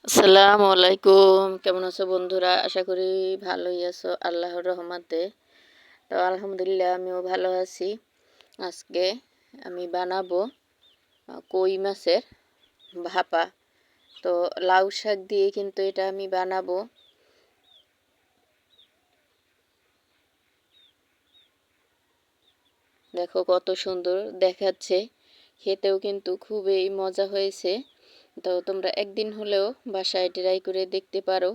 আসসালামু আলাইকুম। কেমন আছো বন্ধুরা? আশা করি ভালোই আছো আল্লাহর রহমতে। তো আলহামদুলিল্লাহ আমিও ভালো আছি। আজকে আমি বানাবো কই মাছের ভাপা। তো লাউ শাক দিয়ে কিন্তু এটা আমি বানাবো। দেখো কত সুন্দর দেখাচ্ছে। খেতেও কিন্তু খুবই মজা হয়েছে। তো তোমরা একদিন হলেও বাসায় ট্রাই করে দেখতে পারো।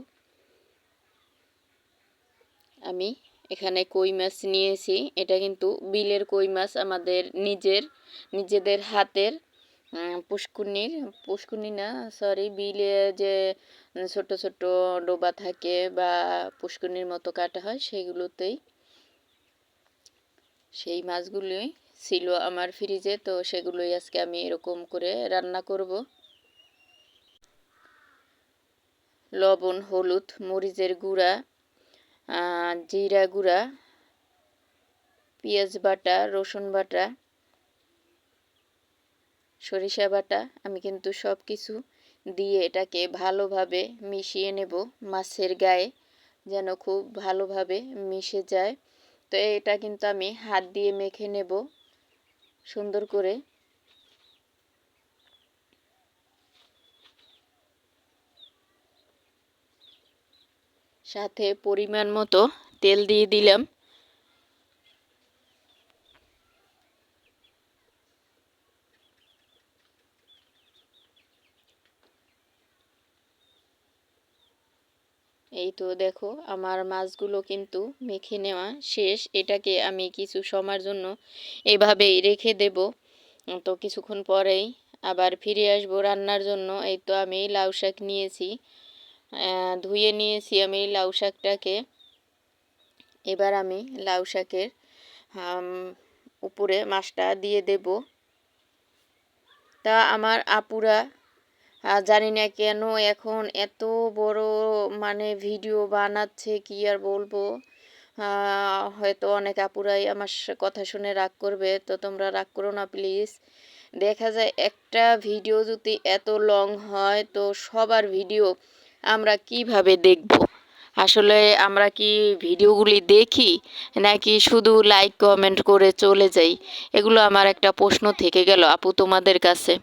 আমি এখানে কই মাছ নিয়েছি। এটা কিন্তু বিলের কই মাছ, আমাদের নিজেদের হাতের পুষ্কুনি না, সরি, বিলে যে ছোট ছোট ডোবা থাকে বা পুষ্কুনির মতো কাটা হয় সেগুলোতেই সেই মাছগুলোই ছিল আমার ফ্রিজে। তো সেগুলোই আজকে আমি এরকম করে রান্না করব। লবণ, হলুদ, মরিচের গুঁড়া, জিরা গুঁড়া, পেঁয়াজ বাটা, রসুন বাটা, সরিষা বাটা আমি কিন্তু সব কিছু দিয়ে এটাকে ভালোভাবে মিশিয়ে নেব মাছের গায়ে, যেন খুব ভালোভাবে মিশে যায়। তো এটা কিন্তু আমি হাত দিয়ে মেখে নেব সুন্দর করে। সাথে পরিমাণ মতো তেল দিয়ে দিলাম। এই তো দেখো আমার মাছগুলো কিন্তু মেখে নেওয়া শেষ। এটাকে আমি কিছু সময়ের জন্য এভাবেই রেখে দেব। তো কিছুক্ষণ পরেই আবার ফিরে আসবো রান্নার জন্য। এই তো আমি লাউ শাক নিয়েছি, ধুয়ে নিয়েছি আমি লাউ শাকটাকে। এবার আমি লাউ শাকের উপরে মাছটা দিয়ে দেব। তা আমার আপুরা জানি না কেন এখন এত বড় মানে ভিডিও বানাচ্ছে, কি আর বলবো। হয়তো অনেক আপুরাই আমার কথা শুনে রাগ করবে, তো তোমরা রাগ করো না প্লিজ। দেখা যায় একটা ভিডিও যদি এত লং হয় তো সবার ভিডিও আমরা কিভাবে দেখব? আসলে আমরা কি ভিডিওগুলি দেখি নাকি শুধু লাইক কমেন্ট করে চলে যাই? এগুলো আমার একটা প্রশ্ন থেকে গেল আপু তোমাদের কাছে।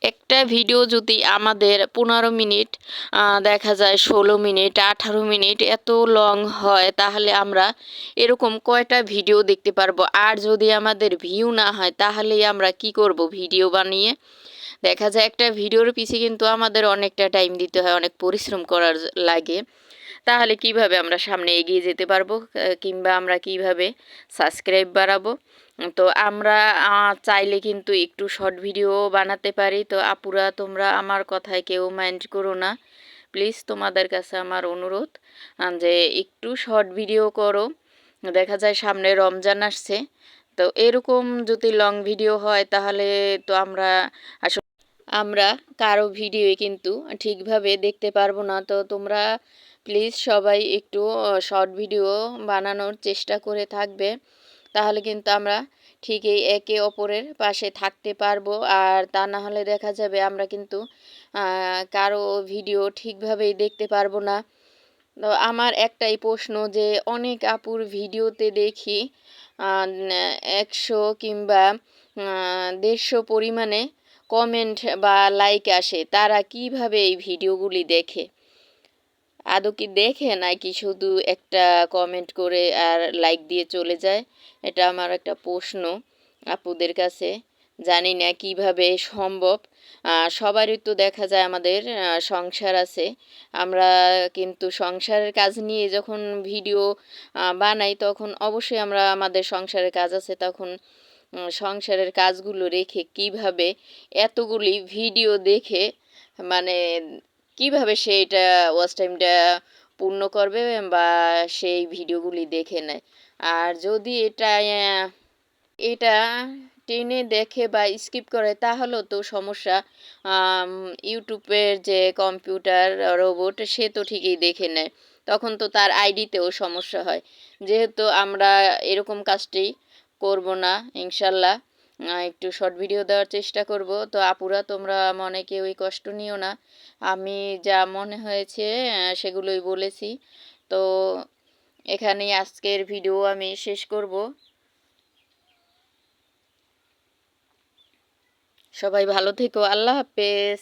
একটা ভিডিও যদি আমাদের 15 মিনিট, দেখা যায় 16 মিনিট, 18 মিনিট এত লং হয়, তাহলে আমরা এরকম কয়টা ভিডিও দেখতে পারবো? আর যদি আমাদের ভিউ না হয় তাহলেই আমরা কি করব ভিডিও বানিয়ে? দেখা যায় একটা ভিডিওর পিছে কিন্তু আমাদের অনেকটা টাইম দিতে হয়, অনেক পরিশ্রম করার লাগে। তাহলে কিভাবে আমরা সামনে এগিয়ে যেতে পারবো, কিংবা আমরা কিভাবে সাবস্ক্রাইব বাড়াবো? তো আমরা চাইলে কিন্তু একটু শর্ট ভিডিও বানাতে পারি। তো আপুরা তোমরা আমার কথায় কেউ মাইন্ড করো না প্লিজ, তোমাদের কাছে আমার অনুরোধ যে একটু শর্ট ভিডিও করো। দেখা যায় সামনে রমজান আসছে, তো এরকম যদি লং ভিডিও হয় তাহলে তো আমরা কারো ভিডিওই কিন্তু ঠিকভাবে দেখতে পারবো না। তো তোমরা প্লিজ সবাই একটু শর্ট ভিডিও বানানোর চেষ্টা করে থাকবে, তাহলে কিন্তু আমরা ঠিকই একে অপরের পাশে থাকতে পারবো। আর তা না হলে দেখা যাবে আমরা কিন্তু কারো ভিডিও ঠিকভাবেই দেখতে পারবো না। তো আমার একটাই প্রশ্ন, যে অনেক আপুর ভিডিওতে দেখি 100 কিংবা 150 পরিমাণে কমেন্ট বা লাইক আসে, তারা কিভাবে এই ভিডিওগুলি দেখে? আদৌ কি দেখে নাকি শুধু একটা কমেন্ট করে আর লাইক দিয়ে চলে যায়? এটা আমার একটা প্রশ্ন আপুদের কাছে। জানি না কিভাবে সম্ভব। সবারই তো দেখা যায় আমাদের সংসার আছে। আমরা কিন্তু সংসারের কাজ নিয়ে যখন ভিডিও বানাই তখন অবশ্যই আমরা আমাদের সংসারের কাজ আছে, তখন সংসারের কাজগুলো রেখে কিভাবে এতগুলি ভিডিও দেখে, মানে কিভাবে সে এটা ওয়াচ টাইমটা পূর্ণ করবে বা সেই ভিডিওগুলি দেখে নেয়। আর যদি এটা টেনে দেখে বা স্কিপ করে তাহলেও তো সমস্যা। ইউটিউবের যে কম্পিউটার রোবট সে তো ঠিকই দেখে নেয়, তখন তো তার আইডিতেও সমস্যা হয়। যেহেতু আমরা এরকম কাজটি করব না ইনশাল্লাহ, একটু শর্ট ভিডিও দেওয়ার চেষ্টা করব। তো আপুরা তোমরা মনে কেউই কষ্ট নিও না। আমি যা মনে হয়েছে সেগুলোই বলেছি। তো এখানেই আজকের ভিডিও আমি শেষ করব। সবাই ভালো থেকো। আল্লাহ হাফেজ।